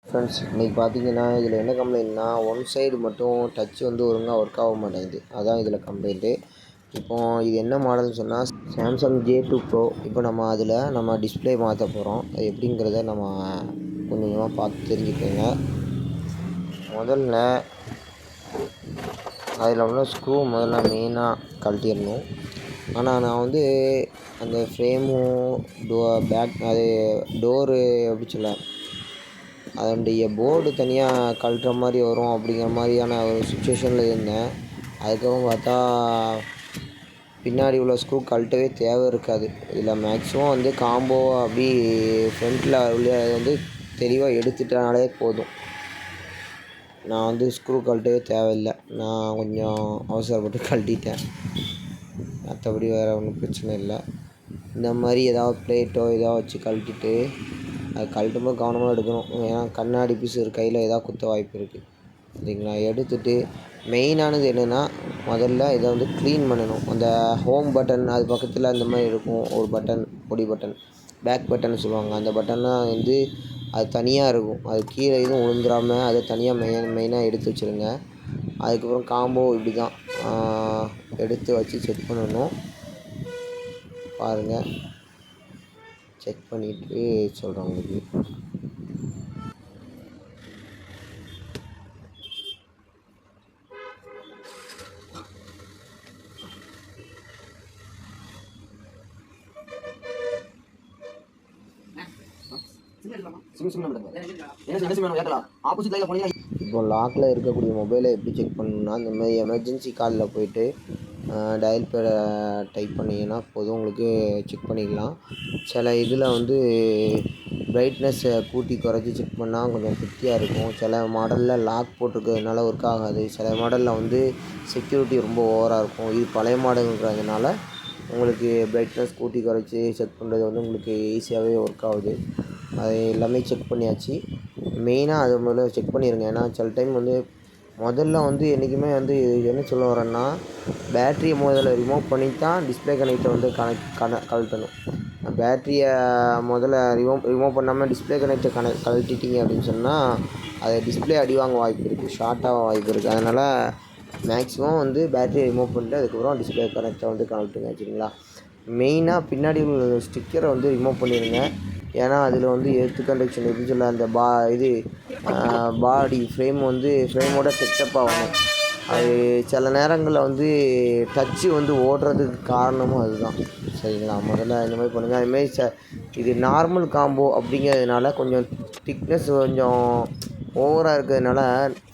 Friends, இன்றைக்கி பார்த்தீங்கன்னா இதில் என்ன கம்ப்ளைண்ட்னா, ஒன் சைடு மட்டும் டச் வந்து ஒழுங்காக ஒர்க் ஆக மாட்டேங்குது. அதான் இதில் கம்ப்ளைண்ட்டு. இப்போது இது என்ன மாடல்னு சொன்னால் சாம்சங் J2 Pro. இப்போ நம்ம டிஸ்பிளே மாற்ற போகிறோம். அது எப்படிங்கிறத நம்ம கொஞ்சம் கொஞ்சமாக பார்த்து தெரிஞ்சுக்கோங்க. முதல்ல அதில் உள்ள ஸ்க்ரூ மெயினாக கழட்டிடணும். ஆனால் நான் வந்து அந்த ஃப்ரேமும் பேக் அது டோரு எப்படி சொல்ல, அதனுடைய போர்டு தனியாக கழட்டுற மாதிரி வரும் அப்படிங்கிற மாதிரியான ஒரு சுச்சுவேஷனில் இருந்தேன். அதுக்கப்புறம் பார்த்தா பின்னாடி உள்ள ஸ்க்ரூ கழட்டவே தேவை இருக்காது. இதில் மேக்ஸிமம் வந்து காம்போ அப்படி ஃப்ரண்ட்டில் உள்ள வந்து தெளிவாக எடுத்துட்டாலே போதும். நான் வந்து ஸ்க்ரூ கழட்டவே தேவையில்லை. நான் கொஞ்சம் அவசரப்பட்டு கழட்டிட்டேன். மற்றபடி வேறு ஒன்றும் பிரச்சனை இல்லை. இந்த மாதிரி ஏதாவது பிளேட்டோ ஏதாவது வச்சு கழட்டிட்டு அது கழட்டும்போது கவனமாக எடுக்கணும். ஏன்னா கண்ணாடி பீஸ் கையில் ஏதாவது குத்த வாய்ப்பு இருக்குது. சரிங்களா? எடுத்துகிட்டு மெயினானது என்னென்னா, முதல்ல இதை வந்து க்ளீன் பண்ணணும். அந்த ஹோம் பட்டன் அது பக்கத்தில் அந்த மாதிரி இருக்கும் ஒரு பட்டன், பொடி பட்டன், பேக் பட்டன் சொல்லுவாங்க. அந்த பட்டன்லாம் வந்து அது தனியாக இருக்கும். அது கீழே எதுவும் விழுந்துடாமல் அதை தனியாக மெயினாக எடுத்து வச்சுருங்க. அதுக்கப்புறம் காம்போ இப்படி தான் எடுத்து வச்சு செக் பண்ணணும். பாருங்கள், செக் பண்ணிவிட்டு சொல்கிறேன் உங்களுக்கு. இப்போ லாக்கில் இருக்கக்கூடிய மொபைலை எப்படி செக் பண்ணணும்னா, இந்த மாதிரி எமர்ஜென்சி காலில் போய்ட்டு டயல் பேடை டைப் பண்ணிங்கன்னா போதும், உங்களுக்கு செக் பண்ணிக்கலாம். சில இதில் வந்து பிரைட்னஸை கூட்டி குறைச்சி செக் பண்ணால் கொஞ்சம் திருப்தியாக இருக்கும். சில மாடலில் லாக் போட்டிருக்கிறதுனால ஒர்க் ஆகாது. சில மாடலில் வந்து செக்யூரிட்டி ரொம்ப ஓவராக இருக்கும். இது பழைய மாடலுங்கிறதுனால உங்களுக்கு பிரைட்னஸ் கூட்டி குறைச்சி செக் பண்ணுறது வந்து உங்களுக்கு ஈஸியாகவே ஒர்க் ஆகுது. அது எல்லாமே செக் பண்ணியாச்சு. மெயினாக அதை முதல்ல செக் பண்ணிடுங்க. ஏன்னா சில டைம் வந்து முதல்ல வந்து என்றைக்குமே வந்து என்ன சொல்ல வரேன்னா, பேட்ரியை முதல்ல ரிமூவ் பண்ணி தான் டிஸ்பிளே கனெக்டை வந்து கழட்டணும். பேட்ரியை முதல்ல ரிமூவ் பண்ணாமல் டிஸ்பிளே கனெக்டை கழட்டிட்டீங்க அப்படின்னு சொன்னால் அது டிஸ்பிளே அடி வாங்க வாய்ப்பு இருக்குது, ஷார்ட் ஆக வாய்ப்பு இருக்குது. அதனால் மேக்ஸிமம் வந்து பேட்டரியை ரிமூவ் பண்ணிட்டு அதுக்கப்புறம் டிஸ்பிளே கனெக்டை வந்து கழட்டுங்க. சரிங்களா? மெயினாக பின்னாடி உள்ள ஸ்டிக்கரை வந்து ரிமூவ் பண்ணிடுங்க. ஏன்னா அதில் வந்து எர்த்து கண்டக்ஷன் எப்படி சொல்ல, அந்த பாடி ஃப்ரேம் வந்து ஃப்ரேமோட டச்சப் ஆகணும். அது சில நேரங்களில் வந்து டச்சு வந்து ஓடுறதுக்கு காரணமும் அதுதான். சரிங்களா? முதல்ல இந்த மாதிரி பண்ணுங்கள். அதுமாரி இது நார்மல் காம்போ அப்படிங்கிறதுனால கொஞ்சம் திக்னஸ் கொஞ்சம் ஓவராக இருக்கிறதுனால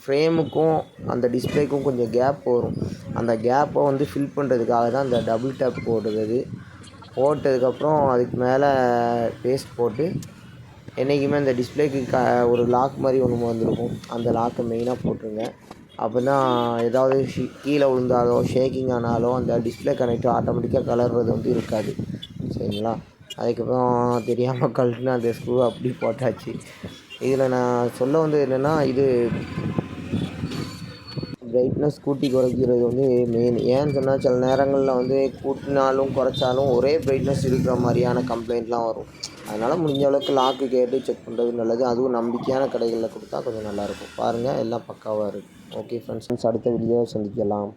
ஃப்ரேமுக்கும் அந்த டிஸ்பிளேக்கும் கொஞ்சம் கேப் வரும். அந்த கேப்பை வந்து ஃபில் பண்ணுறதுக்காக தான் அந்த டபுள் டேப் போடுறது. போட்டதுக்கப்புறம் அதுக்கு மேலே பேஸ்ட் போட்டு என்றைக்குமே அந்த டிஸ்பிளேக்கு ஒரு லாக் மாதிரி ஒன்று வந்துருக்கும். அந்த லாக்கை மெயினாக போட்டுருங்க. அப்போ தான் ஏதாவது கீழே விழுந்தாலோ ஷேக்கிங் ஆனாலோ அந்த டிஸ்பிளே கனெக்டர் ஆட்டோமேட்டிக்காக கலர்றது வந்து இருக்காது. சரிங்களா? அதுக்கப்புறம் தெரியாமல் கழட்டுனா அந்த ஸ்க்ரூ அப்படி போட்டாச்சு. இதில் நான் சொல்ல வந்தது என்னென்னா, இது பிரைட்னஸ் கூட்டி குறைக்கிறது வந்து மெயின். ஏன்னு சொன்னால் சில நேரங்களில் வந்து கூட்டினாலும் குறைச்சாலும் ஒரே பிரைட்னஸ் இருக்கிற மாதிரியான கம்ப்ளைண்ட்லாம் வரும். அதனால் முடிஞ்ச அளவுக்கு லாக்கு கேட்டு செக் பண்ணுறது நல்லது. அதுவும் நம்பிக்கையான கடைகளில் கொடுத்தா கொஞ்சம் நல்லாயிருக்கும். பாருங்கள், எல்லாம் பக்காவாக இருக்குது. ஓகே ஃப்ரெண்ட்ஸ், அடுத்த வீடியோவை சந்திக்கலாம்.